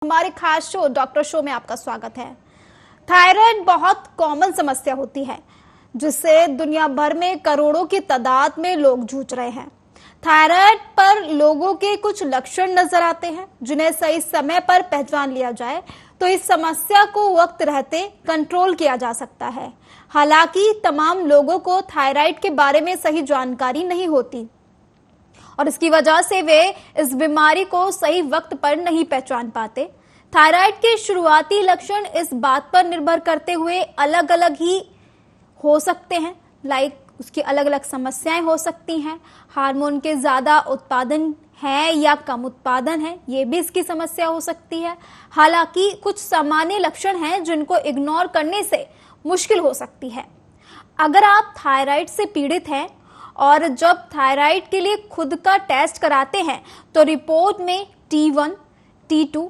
हमारे खास show doctor show में आपका स्वागत है। थायराइड बहुत कॉमन समस्या होती है जिससे दुनिया भर में करोड़ों की तादाद में लोग जूझ रहे हैं। थायराइड पर लोगों के कुछ लक्षण नजर आते हैं जिन्हें सही समय पर पहचान लिया जाए तो इस समस्या को वक्त रहते कंट्रोल किया जा सकता है। हालांकि तमाम लोगों को थायराइड के बारे में सही जानकारी नहीं होती और इसकी वजह से वे इस बीमारी को सही वक्त पर नहीं पहचान पाते। थायराइड के शुरुआती लक्षण इस बात पर निर्भर करते हुए अलग अलग ही हो सकते हैं, उसकी अलग अलग समस्याएं हो सकती हैं। हार्मोन के ज्यादा उत्पादन है या कम उत्पादन है, ये भी इसकी समस्या हो सकती है। हालांकि कुछ सामान्य लक्षण हैं जिनको इग्नोर करने से मुश्किल हो सकती है। अगर आप थायराइड से पीड़ित हैं और जब थायराइड के लिए खुद का टेस्ट कराते हैं तो रिपोर्ट में T1, T2,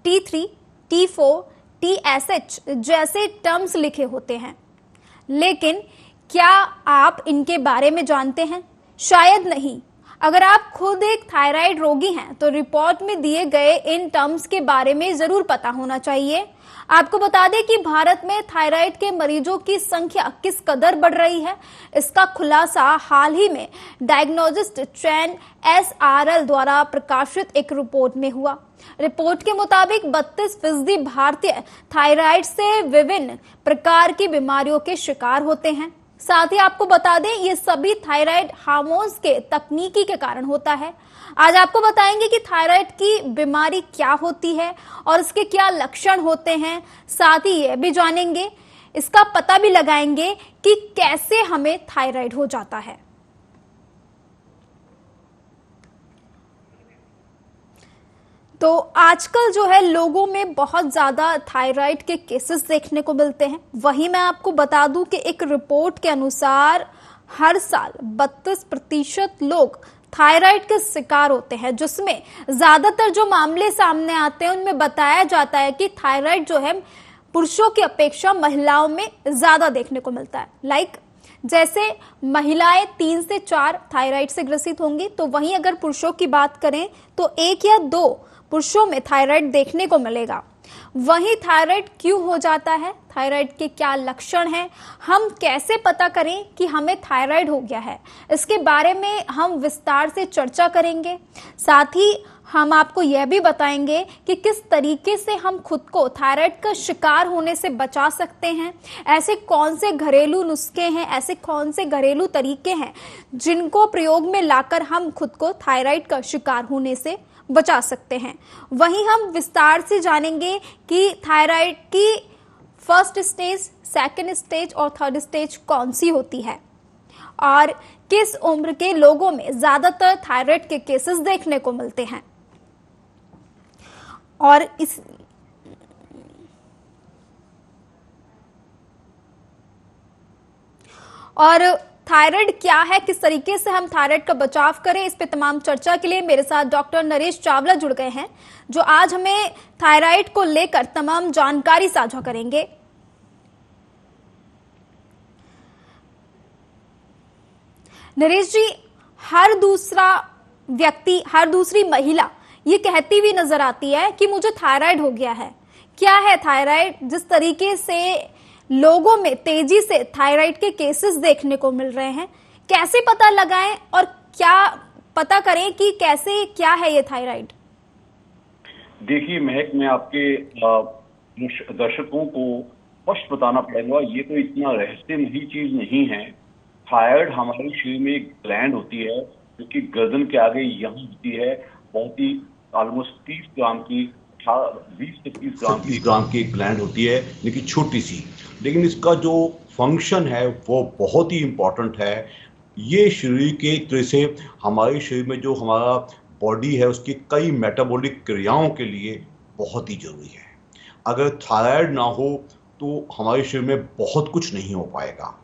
T3, T4, TSH जैसे टर्म्स लिखे होते हैं, लेकिन क्या आप इनके बारे में जानते हैं? शायद नहीं। अगर आप खुद एक थायराइड रोगी हैं तो रिपोर्ट में दिए गए इन टर्म्स के बारे में जरूर पता होना चाहिए। आपको बता दें कि भारत में थायराइड के मरीजों की संख्या किस कदर बढ़ रही है, इसका खुलासा हाल ही में डायग्नोस्टिक ट्रेंड SRL द्वारा प्रकाशित एक रिपोर्ट में हुआ। रिपोर्ट के मुताबिक 32% भारतीय थायराइड से विभिन्न प्रकार की बीमारियों के शिकार होते हैं। साथ ही आपको बता दें ये सभी थायराइड हार्मोन्स के तकनीकी के कारण होता है। आज आपको बताएंगे कि थायराइड की बीमारी क्या होती है और इसके क्या लक्षण होते हैं। साथ ही ये भी जानेंगे, इसका पता भी लगाएंगे कि कैसे हमें थायराइड हो जाता है। तो आजकल जो है लोगों में बहुत ज्यादा थायराइड के केसेस देखने को मिलते हैं। वहीं मैं आपको बता दूं कि एक रिपोर्ट के अनुसार हर साल 32% लोग थायराइड के शिकार होते हैं, जिसमें ज्यादातर जो मामले सामने आते हैं उनमें बताया जाता है कि थायराइड जो है पुरुषों की अपेक्षा महिलाओं में ज्यादा देखने को मिलता है। जैसे महिलाएं 3 से 4 थायराइड से ग्रसित होंगी, तो वहीं अगर पुरुषों की बात करें तो 1 या 2 पुरुषों में थायराइड देखने को मिलेगा। वहीं थायराइड क्यों हो जाता है, थायराइड के क्या लक्षण हैं, हम कैसे पता करें कि हमें थायराइड हो गया है, इसके बारे में हम विस्तार से चर्चा करेंगे। साथ ही हम आपको यह भी बताएंगे कि किस तरीके से हम खुद को थायराइड का शिकार होने से बचा सकते हैं। ऐसे कौन से घरेलू नुस्खे हैं, ऐसे कौन से घरेलू तरीके हैं जिनको प्रयोग में लाकर हम खुद को थायराइड का शिकार होने से बचा सकते हैं। वहीं हम विस्तार से जानेंगे कि थायराइड की फर्स्ट स्टेज, सेकंड स्टेज और थर्ड स्टेज कौन सी होती है और किस उम्र के लोगों में ज्यादातर थायराइड के केसेस देखने को मिलते हैं। और थायराइड क्या है, किस तरीके से हम थायराइड का बचाव करें, इस पे तमाम चर्चा के लिए मेरे साथ डॉक्टर नरेश चावला जुड़ गए हैं, जो आज हमें थायराइड को लेकर तमाम जानकारी साझा करेंगे। नरेश जी, हर दूसरा व्यक्ति, हर दूसरी महिला ये कहती हुई नजर आती है कि मुझे थायराइड हो गया है। क्या है थायराइड? जिस तरीके से लोगों में तेजी से थायराइड के केसेस देखने को मिल रहे हैं, कैसे पता लगाएं और क्या पता करें कि कैसे क्या है ये थायराइड? देखिए महक, मैं आपके दर्शकों को स्पष्ट बताना पड़ेगा, ये तो इतना रहस्यमयी चीज नहीं है। थायराइड हमारे शरीर में एक ग्लैंड होती है जो कि गर्दन के आगे यहाँ होती है, बहुत ही ऑलमोस्ट 30 ग्राम की, 20 से 30 ग्राम की ग्लैंड होती है, लेकिन छोटी सी। लेकिन इसका जो फंक्शन है वो बहुत ही इम्पोर्टेंट है। ये शरीर के तरह से हमारे शरीर में जो हमारा बॉडी है उसकी कई मेटाबॉलिक क्रियाओं के लिए बहुत ही जरूरी है। अगर थायराइड ना हो तो हमारे शरीर में बहुत कुछ नहीं हो पाएगा।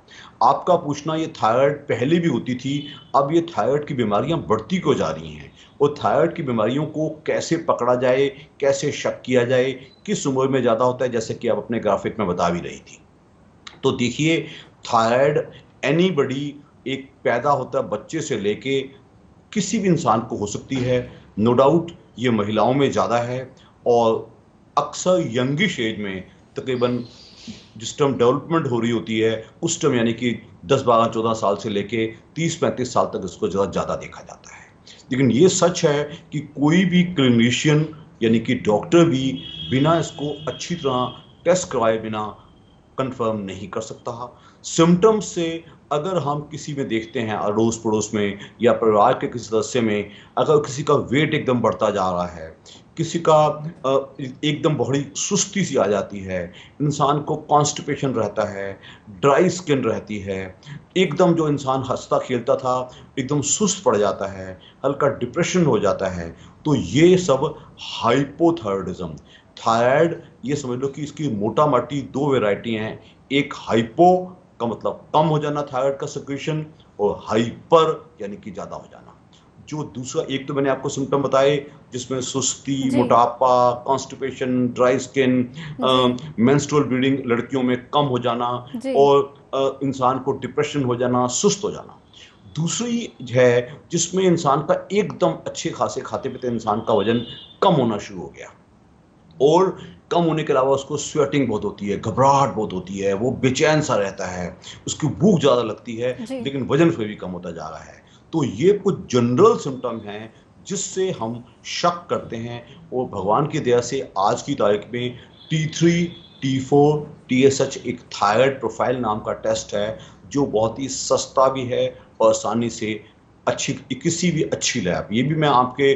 आपका पूछना, ये थायराइड पहले भी होती थी, अब ये थायराइड की बीमारियां बढ़ती क्यों जा रही हैं और थायराइड की बीमारियों को कैसे पकड़ा जाए, कैसे शक किया जाए, किस उम्र में ज़्यादा होता है, जैसे कि आप अपने ग्राफिक में बता भी रही थी। तो देखिए, थायराइड एनीबडी, एक पैदा होता है बच्चे से लेके किसी भी इंसान को हो सकती है। नो डाउट ये महिलाओं में ज़्यादा है और अक्सर यंगिश एज में, तकरीबन जिस टाइम डेवलपमेंट हो रही होती है उस टाइम, यानी कि 10, 12, 14 साल से लेके 30, 35 साल तक इसको ज़्यादा देखा जाता है। लेकिन ये सच है कि कोई भी क्लिनिशियन यानी कि डॉक्टर भी बिना इसको अच्छी तरह टेस्ट करवाए बिना कंफर्म नहीं कर सकता। सिम्टम्स से अगर हम किसी में देखते हैं, अड़ोस पड़ोस में या परिवार के किसी सदस्य में, अगर किसी का वेट एकदम बढ़ता जा रहा है, किसी का एकदम बड़ी सुस्ती सी आ जाती है, इंसान को कॉन्स्टिपेशन रहता है, ड्राई स्किन रहती है, एकदम जो इंसान हंसता खेलता था एकदम सुस्त पड़ जाता है, हल्का डिप्रेशन हो जाता है, तो ये सब हाइपोथायरॉयडिज्म, थायराइड, ये समझ लो कि इसकी मोटा मोटी दो वैरायटी हैं। एक हाइपो का मतलब कम हो जाना थायराइड का सिक्रीशन, और हाइपर यानी कि ज्यादा हो जाना। जो दूसरा, एक तो मैंने आपको सिम्टम बताए जिसमें सुस्ती, जी। मोटापा, constipation, dry skin, menstrual bleeding लड़कियों में कम हो जाना, जी। और इंसान को डिप्रेशन हो जाना, सुस्त हो जाना। दूसरी है जिसमें इंसान का एकदम अच्छे खासे खाते पीते इंसान का वजन कम होना शुरू हो गया, और कम होने के अलावा उसको स्वेटिंग बहुत होती है, घबराहट बहुत होती है, वो बेचैन सा रहता है, उसकी भूख ज़्यादा लगती है, जी। लेकिन वजन फिर भी कम होता जा रहा है। तो ये कुछ जनरल सिम्टम हैं जिससे हम शक करते हैं, और भगवान की दया से आज की तारीख में T3, T4, TSH एक थायराइड प्रोफाइल नाम का टेस्ट है जो बहुत ही सस्ता भी है और आसानी से अच्छी, किसी भी अच्छी लैब, ये भी मैं आपके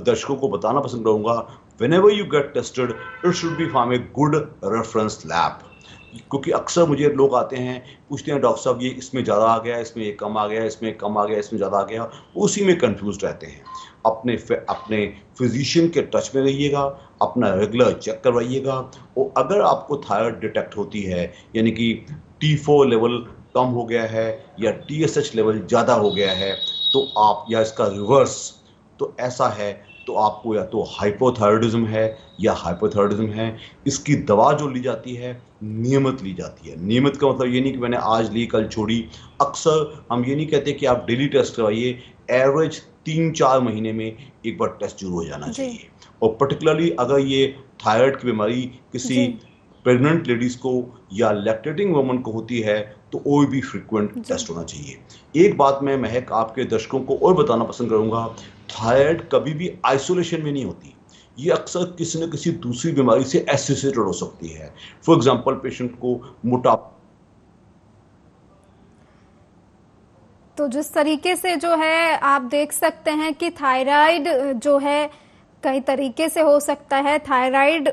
दर्शकों को बताना पसंद करूंगा, whenever you get tested it should be from a good reference lab। क्योंकि अक्सर मुझे लोग आते हैं, पूछते हैं डॉक्टर साहब ये इसमें ज़्यादा आ गया, इसमें ये कम आ गया, इसमें कम आ गया, इसमें ज़्यादा आ गया, उसी में कंफ्यूज रहते हैं। अपने फिजिशियन के टच में रहिएगा, अपना रेगुलर चेक करवाइएगा, और अगर आपको थायराइड डिटेक्ट होती है, यानी कि T4 लेवल कम हो गया है या TSH लेवल ज़्यादा हो गया है, तो आप, या इसका रिवर्स, तो ऐसा है तो आपको या तो हाइपोथायरॉयडिज्म है या हाइपोथायरॉयडिज्म है। इसकी दवा जो ली जाती है नियमित ली जाती है। नियमित का मतलब ये नहीं कि मैंने आज ली कल छोड़ी। अक्सर हम ये नहीं कहते कि आप डेली टेस्ट करवाइए, एवरेज 3-4 महीने में एक बार टेस्ट जरूर हो जाना चाहिए। और पर्टिकुलरली अगर ये थायराइड की बीमारी किसी प्रेग्नेंट लेडीज को या लैक्टेटिंग वुमन को होती है तो और भी फ्रीक्वेंट टेस्ट होना चाहिए। एक बात मैं महक आपके दर्शकों को और बताना पसंद करूंगा, थायराइड कभी भी आइसोलेशन में नहीं होती, ये अक्सर किसी न किसी दूसरी बीमारी से एसोसिएटेड हो सकती है। फॉर एग्जांपल पेशेंट को मोटापा, तो जिस तरीके से जो है आप देख सकते हैं कि थायराइड जो है कई तरीके से हो सकता है। थायराइड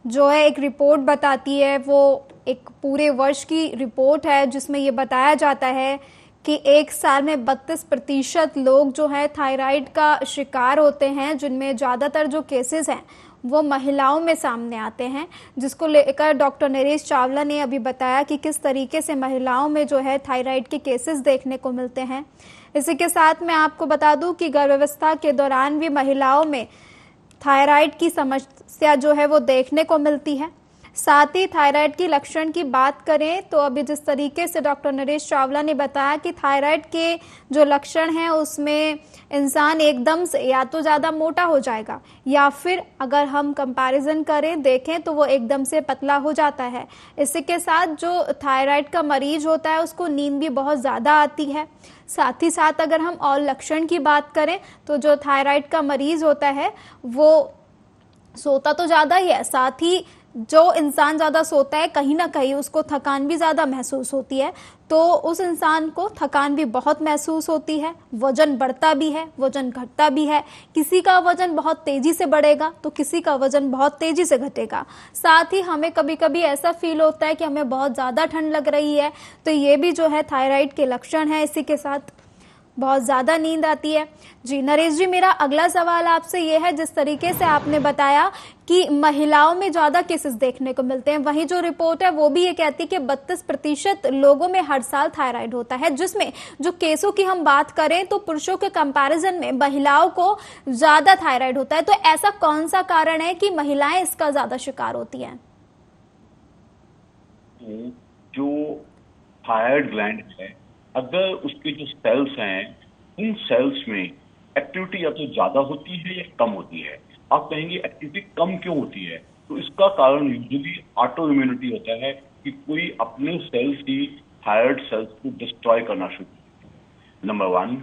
जो है एक रिपोर्ट बताती है, वो एक पूरे वर्ष की रिपोर्ट है जिसमें ये बताया जाता है कि एक साल में 32% लोग जो है थायराइड का शिकार होते हैं, जिनमें ज़्यादातर जो केसेस हैं वो महिलाओं में सामने आते हैं, जिसको लेकर डॉक्टर नरेश चावला ने अभी बताया कि किस तरीके से महिलाओं में जो है थायराइड के केसेस देखने को मिलते हैं। इसी के साथ मैं आपको बता दूं कि गर्भावस्था के दौरान भी महिलाओं में थायराइड की समस्या जो है वो देखने को मिलती है। साथ ही थायराइड की लक्षण की बात करें तो अभी जिस तरीके से डॉक्टर नरेश चावला ने बताया कि थायराइड के जो लक्षण हैं उसमें इंसान एकदम से या तो ज़्यादा मोटा हो जाएगा, या फिर अगर हम कंपैरिजन करें देखें तो वो एकदम से पतला हो जाता है। इसी के साथ जो थायराइड का मरीज होता है उसको नींद भी बहुत ज़्यादा आती है। साथ ही साथ अगर हम और लक्षण की बात करें तो जो थायराइड का मरीज होता है वो सोता तो ज़्यादा ही है, साथ ही जो इंसान ज़्यादा सोता है कहीं ना कहीं उसको थकान भी ज़्यादा महसूस होती है, तो उस इंसान को थकान भी बहुत महसूस होती है। वजन बढ़ता भी है, वजन घटता भी है। किसी का वजन बहुत तेज़ी से बढ़ेगा तो किसी का वजन बहुत तेज़ी से घटेगा। साथ ही हमें कभी कभी ऐसा फील होता है कि हमें बहुत ज़्यादा ठंड लग रही है, तो ये भी जो है थायराइड के लक्षण है। इसी के साथ बहुत ज़्यादा नींद आती है। जी नरेश जी, मेरा अगला सवाल आपसे ये है, जिस तरीके से आपने बताया कि महिलाओं में ज़्यादा केसेस देखने को मिलते हैं, वहीं जो रिपोर्ट है वो भी ये कहती है कि 32% लोगों में हर साल थायराइड होता है, जिसमें जो केसों की हम बात करें तो पुरुषों के कंपैरिजन में महिलाओं को ज़्यादा थायराइड होता है। तो ऐसा कौन सा कारण है कि महिलाएं इसका ज़्यादा शिकार होती हैं? जो थायराइड ग्लैंड है, अगर उसके जो सेल्स हैं, इन सेल्स में एक्टिविटी या तो ज्यादा होती है या कम होती है। आप कहेंगे एक्टिविटी कम क्यों होती है, तो इसका कारण यूजुअली ऑटो इम्यूनिटी होता है कि कोई अपने सेल्स ही थायराइड सेल्स को डिस्ट्रॉय करना शुरू करते हैं, नंबर वन।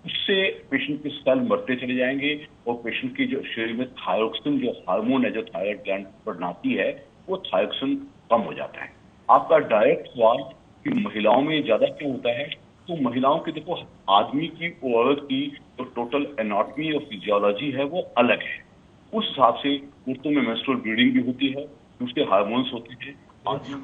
उससे पेशेंट के सेल मरते चले जाएंगे और पेशेंट के जो शरीर में थायरोक्सिन जो हार्मोन है जो थायराइड ग्लैंड पर बनाती है, वो थायरोक्सिन कम हो जाता है। आपका डायरेक्ट सवाल कि महिलाओं में ज्यादा क्यों होता है, तो महिलाओं की देखो, आदमी की और औरत की जो टोटल एनाटॉमी और फिजियोलॉजी है वो अलग है। उस हिसाब से औरतों में मेंस्ट्रुअल ब्लीडिंग भी होती है, दूसरे हार्मोन्स होते हैं,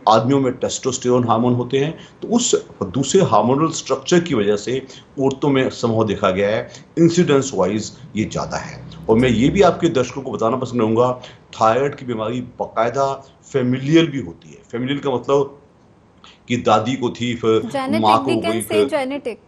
आदमियों में टेस्टोस्टेरोन हार्मोन होते हैं, तो उस दूसरे हार्मोनल स्ट्रक्चर की वजह से औरतों में संभव देखा गया है इंसिडेंस वाइज ये ज़्यादा है। और मैं ये भी आपके दर्शकों को बताना पसंद करूंगा, थायराइड की बीमारी बाकायदा फेमिलियल भी होती है। फेमिलियल का मतलब कि दादी को थी, फिर माँ को हो गई, फिर जेनेटिक।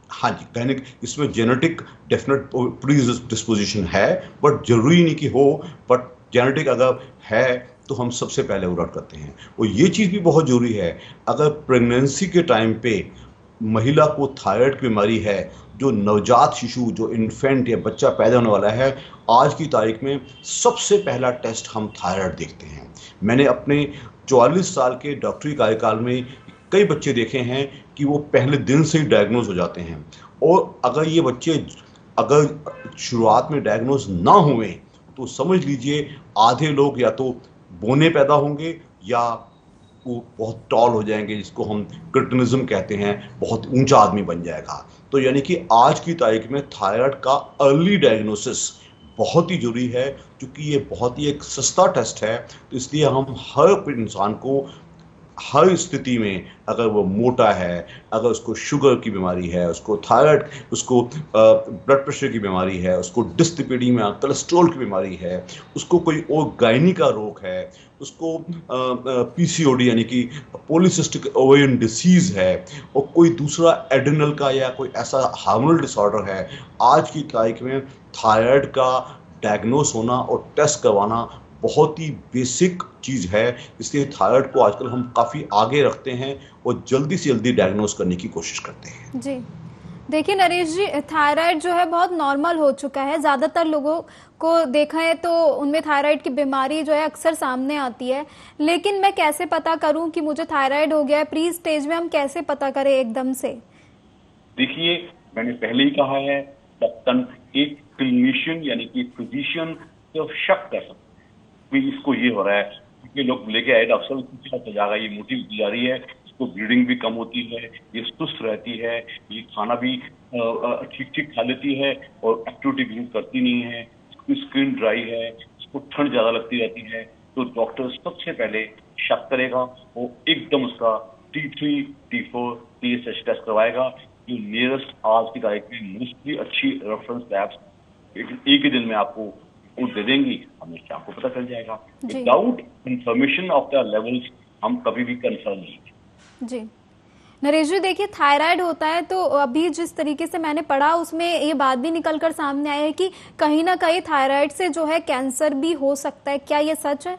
हाँ जी, गायनिक इसमें जेनेटिक डेफिनेट प्रीडिस्पोजिशन है, बट जरूरी नहीं कि हो, बट जेनेटिक अगर है तो हम सबसे पहले उलट करते हैं। और ये चीज़ भी बहुत जरूरी है, अगर प्रेगनेंसी के टाइम पे महिला को थायराइड की बीमारी है, जो नवजात शिशु जो इन्फेंट या बच्चा पैदा होने वाला है, आज की तारीख में सबसे पहला टेस्ट हम थायराइड देखते हैं। मैंने अपने 44 साल के डॉक्टरी कार्यकाल में कई बच्चे देखे हैं कि वो पहले दिन से ही डायग्नोज हो जाते हैं। और अगर ये बच्चे अगर शुरुआत में डायग्नोज ना हुए तो समझ लीजिए आधे लोग या तो बोने पैदा होंगे या वो बहुत टॉल हो जाएंगे, जिसको हम क्रिटिनिज्म कहते हैं, बहुत ऊंचा आदमी बन जाएगा। तो यानी कि आज की तारीख में थायराइड का अर्ली डायग्नोसिस बहुत ही जरूरी है, क्योंकि ये बहुत ही एक सस्ता टेस्ट है। तो इसलिए हम हर इंसान को हर स्थिति में, अगर वो मोटा है, अगर उसको शुगर की बीमारी है, उसको थायराइड, उसको ब्लड प्रेशर की बीमारी है, उसको डिस्लिपिडीमिया कोलेस्ट्रॉल की बीमारी है, उसको कोई और गायनी का रोग है, उसको पीसीओडी यानी कि पॉलीसिस्टिक ओवेरियन डिसीज है, और कोई दूसरा एड्रिनल का या कोई ऐसा हार्मोनल डिसऑर्डर है, आज की तारीख में थायराइड का डायग्नोस होना और टेस्ट करवाना बहुत ही बेसिक चीज़ है। इसलिए थायराइड को आजकल हम काफ़ी आगे रखते हैं और जल्दी से जल्दी डायग्नोस करने की कोशिश करते हैं। जी, देखिए नरेश जी, थायराइड जो है बहुत नॉर्मल हो चुका है। ज़्यादातर लोगों को देखा है तो उनमें थायराइड की बीमारी जो है अक्सर सामने आती है, लेकिन मैं कैसे पता करूं कि मुझे थायराइड हो गया है? प्री स्टेज में हम कैसे पता करें एकदम से? देखिए, मैंने पहले ही कहा है, एक क्लिनिशियन यानी कि फिजिशियन सिर्फ शक कर सकते हैं कि इसको ये हो रहा है, क्योंकि लोग लेके आए डॉक्टर साहब कुछ हो जाएगा, ये मोटी होती जा रही है, इसको ब्लीडिंग भी कम होती है, ये सुस्त रहती है, ये खाना भी ठीक ठीक खा लेती है और एक्टिविटी भी करती नहीं है, इसकी स्किन ड्राई है, इसको ठंड ज्यादा लगती रहती है, तो डॉक्टर सबसे पहले शक करेगा, वो एकदम उसका T3, T4, TSH टेस्ट करवाएगा। जो नियरेस्ट आज की तारीख में मोस्टली अच्छी रेफरेंस लैब्स एक ही दिन में आपको रिपोर्ट दे देंगी, हमेशा आपको पता चल जाएगा। Without confirmation of the levels हम कभी भी कंफर्म नहीं। जी नरेश जी, देखिए थायराइड होता है तो अभी जिस तरीके से मैंने पढ़ा उसमें ये बात भी निकलकर सामने आई है कि कहीं ना कहीं थायराइड से जो है कैंसर भी हो सकता है। क्या ये सच है?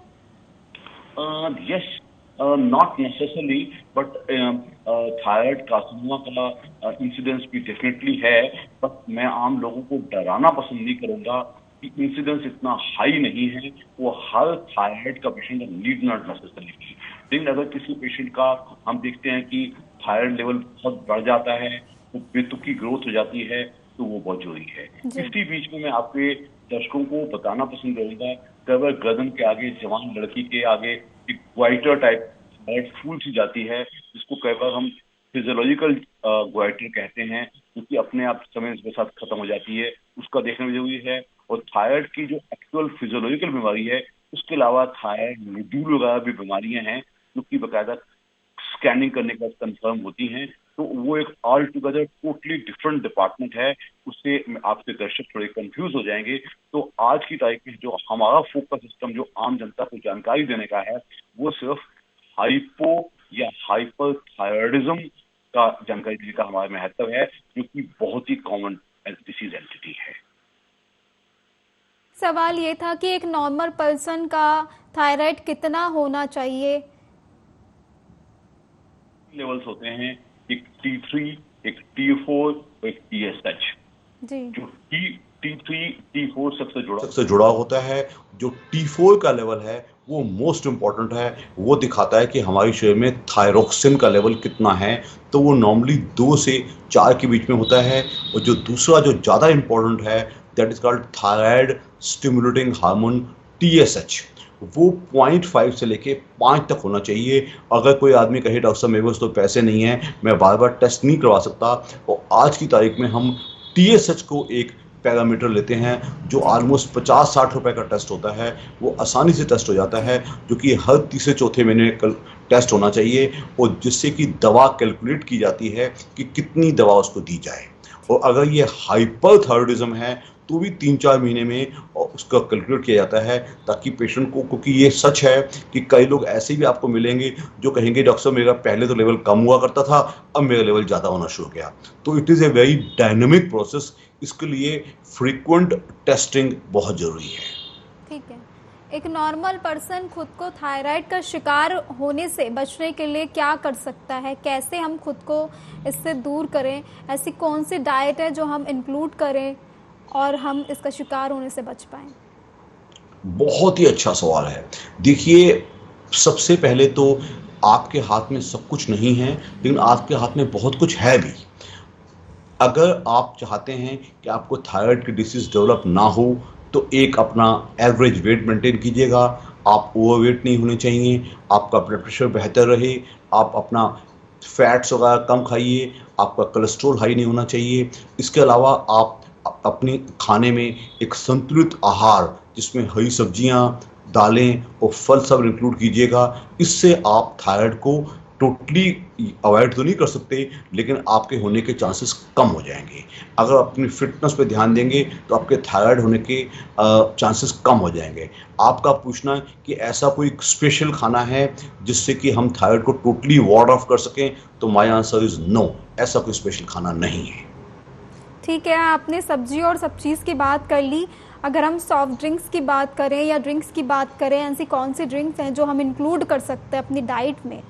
Yes, not necessarily, but thyroid carcinoma का इंसिडेंस भी डेफिनेटली है, बट मैं आम लोगों को डराना पसंद नहीं करूंगा कि इंसिडेंस इतना हाई नहीं है। वो हर थायराइड का पेशेंट नीड नॉट नेसेसरली, लेकिन अगर किसी पेशेंट का हम देखते हैं कि थायराइड लेवल बहुत बढ़ जाता है, वो बेतुकी ग्रोथ हो जाती है, तो वो बहुत जरूरी है। इसी बीच में मैं आपके दर्शकों को बताना पसंद करूंगा, कई गर्दन के आगे, जवान लड़की के आगे एक ग्वाइटर टाइप फूल सी जाती है, जिसको कई बार हम फिजियोलॉजिकल ग्वाइटर कहते हैं, क्योंकि अपने आप समय के साथ खत्म हो जाती है, उसका देखना भी जरूरी है। और थायराइड की जो एक्चुअल फिजियोलॉजिकल बीमारी है, उसके अलावा थायराइड नोड्यूल वगैरह भी बीमारियां हैं जो कि बाकायदा स्कैनिंग करने के बाद कंफर्म होती हैं, तो वो एक all together totally different department है। उससे आपके दर्शक थोड़े कंफ्यूज हो जाएंगे। तो आज की तारीख में जो हमारा फोकस सिस्टम जो आम जनता को जानकारी देने का है, वो सिर्फ हाइपो या हाइपर थायराइडिज्म का जानकारी देने का हमारा महत्व है, जो कि बहुत ही कॉमन डिसीज एंटिटी है। सवाल ये था कि एक नॉर्मल पर्सन का थायराइड कितना होना चाहिए? लेवल्स होते हैं, एक T3, एक T4, एक TSH। जी। जो T3 T4 से जुड़ा होता है। जो T4 का लेवल है वो मोस्ट इम्पॉर्टेंट है, वो दिखाता है कि हमारे शरीर में थायरोक्सिन का लेवल कितना है। तो वो नॉर्मली 2 से 4 के बीच में होता है। और जो दूसरा जो ज़्यादा इम्पॉर्टेंट है that is called thyroid stimulating hormone TSH, वो 0.5 से लेके 5 तक होना चाहिए। अगर कोई आदमी कहे डॉक्टर साहब मेरे पास तो पैसे नहीं है, मैं बार बार टेस्ट नहीं करवा सकता, और आज की तारीख में हम TSH को एक पैरामीटर लेते हैं जो ऑलमोस्ट 50-60 रुपए का टेस्ट होता है। वो आसानी से टेस्ट हो जाता है, जो कि हर तीसरे चौथे महीने टेस्ट होना चाहिए, और जिससे कि दवा कैलकुलेट की जाती है कि कितनी दवा उसको दी जाए। और अगर ये हाइपरथायरॉयडिज्म है तो भी 3-4 महीने में उसका कैलकुलेट किया जाता है, ताकि पेशेंट को, क्योंकि ये सच है कि कई लोग ऐसे भी आपको मिलेंगे जो कहेंगे डॉक्टर साहब मेरा पहले तो लेवल कम हुआ करता था, अब मेरा लेवल ज़्यादा होना शुरू हो गया। तो it is a very dynamic process, इसके लिए फ्रीक्वेंट टेस्टिंग बहुत ज़रूरी है। ठीक है, एक नॉर्मल पर्सन खुद को थायराइड का शिकार होने से बचने के लिए क्या कर सकता है? कैसे हम खुद को इससे दूर करें? ऐसी कौन सी डाइट है जो हम इंक्लूड करें और हम इसका शिकार होने से बच पाएं? बहुत ही अच्छा सवाल है। देखिए, सबसे पहले तो आपके हाथ में सब कुछ नहीं है, लेकिन आपके हाथ में बहुत कुछ है भी। अगर आप चाहते हैं कि आपको थायराइड की डिसीज डेवलप ना हो, तो एक अपना एवरेज वेट मेंटेन कीजिएगा। आप ओवरवेट नहीं होने चाहिए, आपका ब्लड प्रेशर बेहतर रहे, आप अपना फैट्स वगैरह कम खाइए, आपका कोलेस्ट्रॉल हाई नहीं होना चाहिए। इसके अलावा आप अपने खाने में एक संतुलित आहार जिसमें हरी सब्जियां, दालें और फल सब इंक्लूड कीजिएगा। इससे आप थायराइड को टोटली अवॉइड तो नहीं कर सकते, लेकिन आपके होने के चांसेस कम हो जाएंगे। अगर अपनी फिटनेस पे ध्यान देंगे तो आपके थायराइड होने के चांसेस कम हो जाएंगे। आपका पूछना कि ऐसा कोई स्पेशल खाना है जिससे कि हम थायराइड को टोटली वार्ड ऑफ कर सकें, तो माय आंसर इज़ नो, ऐसा कोई स्पेशल खाना नहीं है। ठीक है, आपने सब्जी और सब चीज़ की बात कर ली। अगर हम सॉफ्ट ड्रिंक्स की बात करें या ड्रिंक्स की बात करें, ऐसी कौन सी ड्रिंक्स हैं जो हम इंक्लूड कर सकते हैं अपनी डाइट में?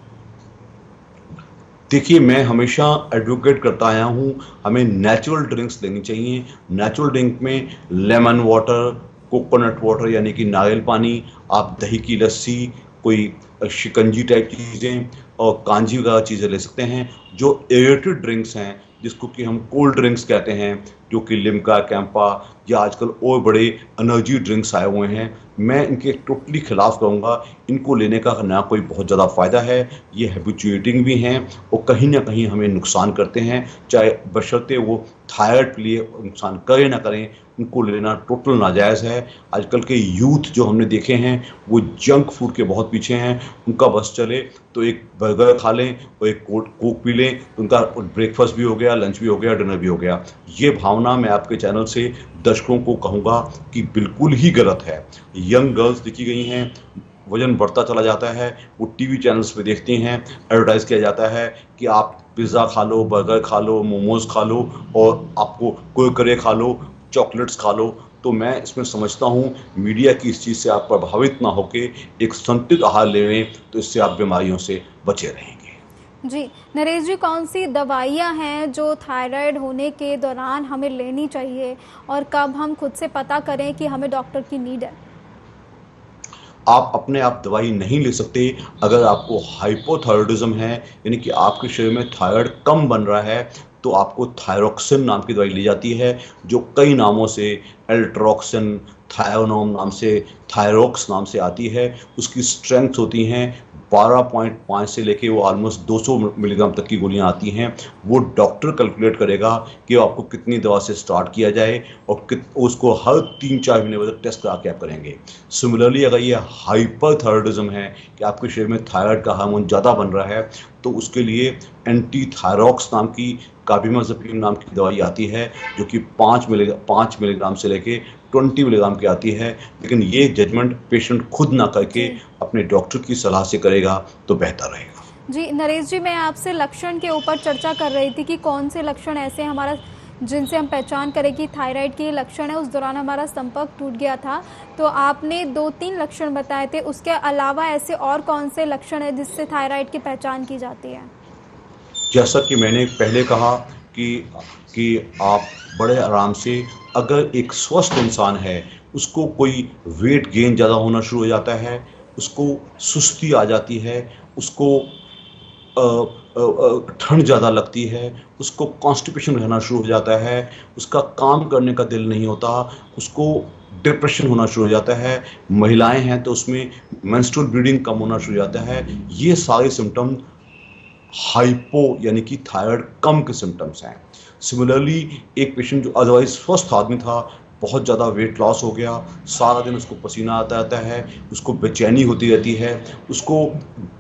देखिए, मैं हमेशा एडवोकेट करता आया हूँ, हमें नेचुरल ड्रिंक्स लेनी चाहिए। नेचुरल ड्रिंक में लेमन वाटर, कोकोनट वाटर यानी कि नारियल पानी, आप दही की लस्सी, कोई शिकंजी टाइप चीज़ें और कांजी वगैरह चीज़ें ले सकते हैं। जो एरेटेड ड्रिंक्स हैं, जिसको कि हम कोल्ड ड्रिंक्स कहते हैं, जो कि लिम्का, कैंपा या आजकल और बड़े एनर्जी ड्रिंक्स आए हुए हैं, मैं इनके टोटली खिलाफ कहूँगा। इनको लेने का ना कोई बहुत ज़्यादा फ़ायदा है, ये हैबिचुएटिंग भी हैं और कहीं ना कहीं हमें नुकसान करते हैं, चाहे बशर्ते वो थायराइड के लिए नुकसान करें ना करें, उनको लेना टोटल नाजायज़ है। आजकल के यूथ जो हमने देखे हैं वो जंक फूड के बहुत पीछे हैं। उनका बस चले तो एक बर्गर खा लें और एक कोक पी लें, तो उनका ब्रेकफास्ट भी हो गया, लंच भी हो गया, डिनर भी हो गया। ये भावना मैं आपके चैनल से दर्शकों को कहूँगा कि बिल्कुल ही गलत है। यंग गर्ल्स देखी गई हैं, वजन बढ़ता चला जाता है, वो टीवी चैनल्स पे देखती हैं, एडवर्टाइज किया जाता है कि आप पिज़्ज़ा खा लो, बर्गर खा लो, मोमोज खा लो और आपको कुरकुरे खा लो, चॉकलेट्स खा लो। तो मैं इसमें समझता हूँ मीडिया की इस चीज़ से आप प्रभावित ना होकर एक संतुलित आहार लें, तो इससे आप बीमारियों से बचे रहेंगे। जी नरेश जी, कौन सी दवाइयाँ हैं जो थायराइड होने के दौरान हमें लेनी चाहिए और कब हम खुद से पता करें कि हमें डॉक्टर की नीड है? आप अपने आप दवाई नहीं ले सकते। अगर आपको हाइपोथायरॉयडिज्म है, यानी कि आपके शरीर में थायराइड कम बन रहा है, तो आपको थायरोक्सिन नाम की दवाई ली जाती है, जो कई नामों से, एल्ट्रोक्सिन, थायोनोम नाम से, थायरोक्स नाम से आती है। उसकी स्ट्रेंथ होती हैं 12.5 से लेके वो ऑलमोस्ट 200 मिलीग्राम तक की गोलियां आती हैं। वो डॉक्टर कैलकुलेट करेगा कि आपको कितनी दवा से स्टार्ट किया जाए और उसको हर 3-4 महीने बाद टेस्ट करा के आप करेंगे। सिमिलरली अगर ये हाइपरथायरॉयडिज्म है कि आपके शरीर में थायराइड का हार्मोन ज़्यादा बन रहा है, तो उसके लिए एंटी थायरॉक्स नाम की, कार्बिमाज़ेपिन नाम की दवाई आती है, जो कि 5 मिलीग्राम से लेके 20 मिलीग्राम की आती है। लेकिन ये जजमेंट पेशेंट खुद ना करके अपने डॉक्टर की सलाह से करेगा तो बेहतर रहेगा। जी नरेश जी, मैं आपसे लक्षण के ऊपर चर्चा कर रही थी कि कौन से लक्षण ऐसे हमारा जिनसे हम पहचान करें कि थायराइड के लक्षण है। उस दौरान हमारा संपर्क टूट गया था, तो आपने 2-3 लक्षण बताए थे। उसके अलावा ऐसे और कौन से लक्षण है जिससे थायराइड की पहचान की जाती है? जैसा कि मैंने पहले कहा कि आप बड़े आराम से अगर एक स्वस्थ इंसान है, उसको कोई वेट गेन ज़्यादा होना शुरू हो जाता है, उसको सुस्ती आ जाती है, उसको ठंड ज़्यादा लगती है, उसको कॉन्स्टिपेशन रहना शुरू हो जाता है, उसका काम करने का दिल नहीं होता, उसको डिप्रेशन होना शुरू हो जाता है। महिलाएं हैं तो उसमें मेंस्ट्रुअल ब्लीडिंग कम होना शुरू हो जाता है। ये सारे सिम्टम हाइपो यानी कि थायराइड कम के सिम्टम्स हैं। सिमिलरली एक पेशेंट जो अदरवाइज स्वस्थ आदमी था, बहुत ज़्यादा वेट लॉस हो गया, सारा दिन उसको पसीना आता रहता है, उसको बेचैनी होती रहती है, उसको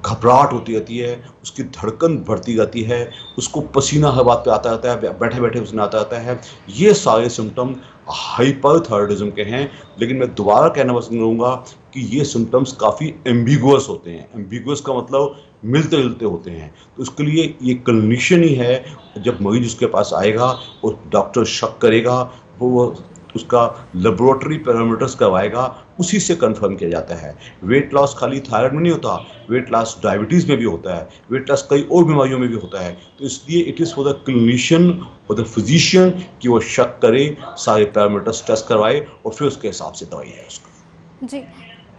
घबराहट होती रहती है, उसकी धड़कन बढ़ती रहती है, उसको पसीना हर बात पे आता रहता है, बैठे बैठे पसीना आता रहता है। ये सारे सिम्टम हाइपरथायराइडिज्म के हैं। लेकिन मैं दोबारा कहना पसंद करूँगा कि ये सिम्टम्स काफ़ी एम्बिगुअस होते हैं। एम्बिगुअस का मतलब मिलते जुलते होते हैं। तो उसके लिए ये कंडीशन ही है, जब मरीज उसके पास आएगा और डॉक्टर शक करेगा, वो उसका लेबोरेटरी पैरामीटर्स करवाएगा, उसी से कंफर्म किया जाता है। वेट लॉस खाली थायराइड में नहीं होता, वेट लॉस डायबिटीज़ में भी होता है, वेट लॉस कई और बीमारियों में भी होता है। तो इसलिए it is for the clinician और द फिजिशियन कि वो शक करे, सारे पैरामीटर्स टेस्ट करवाए और फिर उसके हिसाब से दवाई है उसको। जी,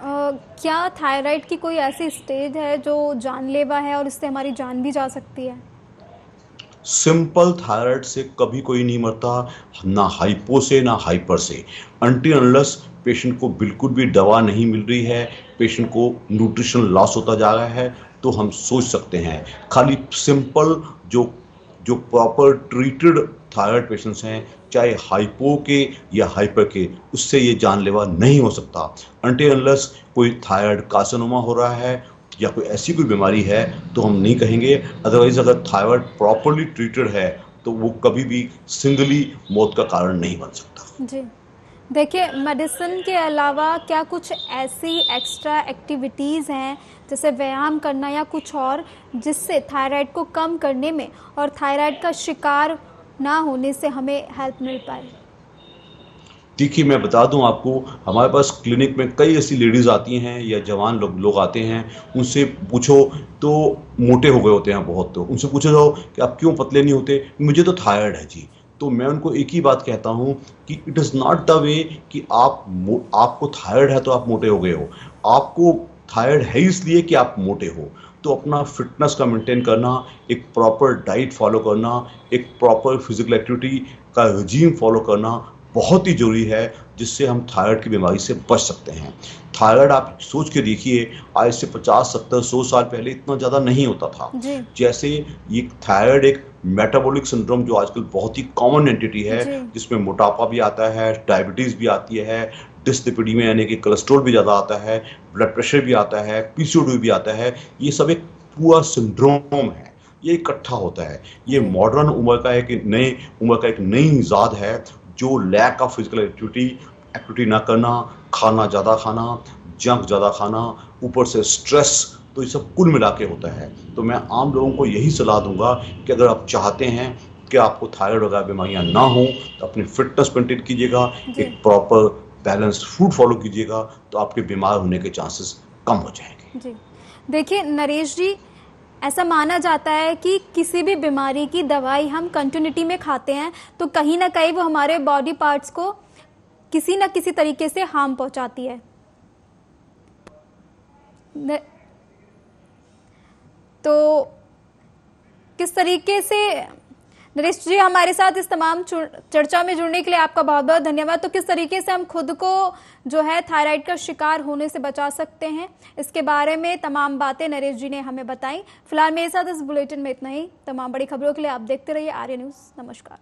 क्या थायराइड की कोई ऐसी स्टेज है जो जानलेवा है और इससे हमारी जान भी जा सकती है? सिंपल थायराइड से कभी कोई नहीं मरता, ना हाइपो से ना हाइपर से। अनटिल अनलेस पेशेंट को बिल्कुल भी दवा नहीं मिल रही है, पेशेंट को न्यूट्रिशन लॉस होता जा रहा है, तो हम सोच सकते हैं। खाली सिंपल जो जो प्रॉपर ट्रीटेड थायराइड पेशेंट्स हैं, चाहे हाइपो के या हाइपर के, उससे ये जानलेवा नहीं हो सकता। अनटिल अनलेस कोई थायराइड कार्सिनोमा हो रहा है या कोई ऐसी कोई बीमारी है तो हम नहीं कहेंगे। अदरवाइज अगर थायराइड प्रॉपरली ट्रीटेड है तो वो कभी भी सिंगली मौत का कारण नहीं बन सकता। जी, देखिए, मेडिसिन के अलावा क्या कुछ ऐसी एक्स्ट्रा एक्टिविटीज़ हैं, जैसे व्यायाम करना या कुछ और, जिससे थायराइड को कम करने में और थायराइड का शिकार ना होने से हमें हेल्प मिल पाए? देखिए, मैं बता दूं आपको, हमारे पास क्लिनिक में कई ऐसी लेडीज़ आती हैं या जवान लोग आते हैं। उनसे पूछो तो मोटे हो गए होते हैं बहुत, तो उनसे पूछो जाओ कि आप क्यों पतले नहीं होते, मुझे तो थायराइड है जी। तो मैं उनको एक ही बात कहता हूँ कि it is not the way कि आपको थायराइड है तो आप मोटे हो गए हो। आपको थायराइड है इसलिए कि आप मोटे हो। तो अपना फिटनेस का मेंटेन करना, एक प्रॉपर डाइट फॉलो करना, एक प्रॉपर फिजिकल एक्टिविटी का रजीम फॉलो करना बहुत ही ज़रूरी है, जिससे हम थायराइड की बीमारी से बच सकते हैं। थायराइड आप सोच के देखिए, आज से 50, 70, 100 साल पहले इतना ज़्यादा नहीं होता था। जी। जैसे ये थायराइड एक मेटाबॉलिक सिंड्रोम जो आजकल बहुत ही कॉमन एंटिटी है, जिसमें मोटापा भी आता है, डायबिटीज़ भी आती है, डिसलिपिडीमिया यानी कि कोलेस्ट्रॉल भी ज़्यादा आता है, ब्लड प्रेशर भी आता है, पीसीओडी भी आता है। ये सब एक पूरा सिंड्रोम है, ये इकट्ठा होता है। ये मॉडर्न उम्र का एक नई इजाद है, जो लैक ऑफ फिजिकल एक्टिविटी ना करना, खाना ज़्यादा खाना, जंक ज़्यादा खाना, ऊपर से स्ट्रेस, तो ये सब कुल मिला के होता है। तो मैं आम लोगों को यही सलाह दूंगा कि अगर आप चाहते हैं कि आपको थायराइड वगैरह बीमारियां ना हो, तो अपनी फिटनेस मेंटेन कीजिएगा, एक प्रॉपर बैलेंस्ड फूड फॉलो कीजिएगा, तो आपके बीमार होने के चांसेस कम हो जाएंगे। जी, देखिए नरेश जी, ऐसा माना जाता है कि किसी भी बीमारी की दवाई हम कंटिन्यूटी में खाते हैं तो कहीं ना कहीं वो हमारे बॉडी पार्ट्स को किसी ना किसी तरीके से हार्म पहुंचाती है। तो किस तरीके से, नरेश जी हमारे साथ इस तमाम चर्चा में जुड़ने के लिए आपका बहुत बहुत धन्यवाद। तो किस तरीके से हम खुद को जो है थायराइड का शिकार होने से बचा सकते हैं, इसके बारे में तमाम बातें नरेश जी ने हमें बताई। फिलहाल मेरे साथ इस बुलेटिन में इतना ही। तमाम बड़ी खबरों के लिए आप देखते रहिए आर्य न्यूज़। नमस्कार।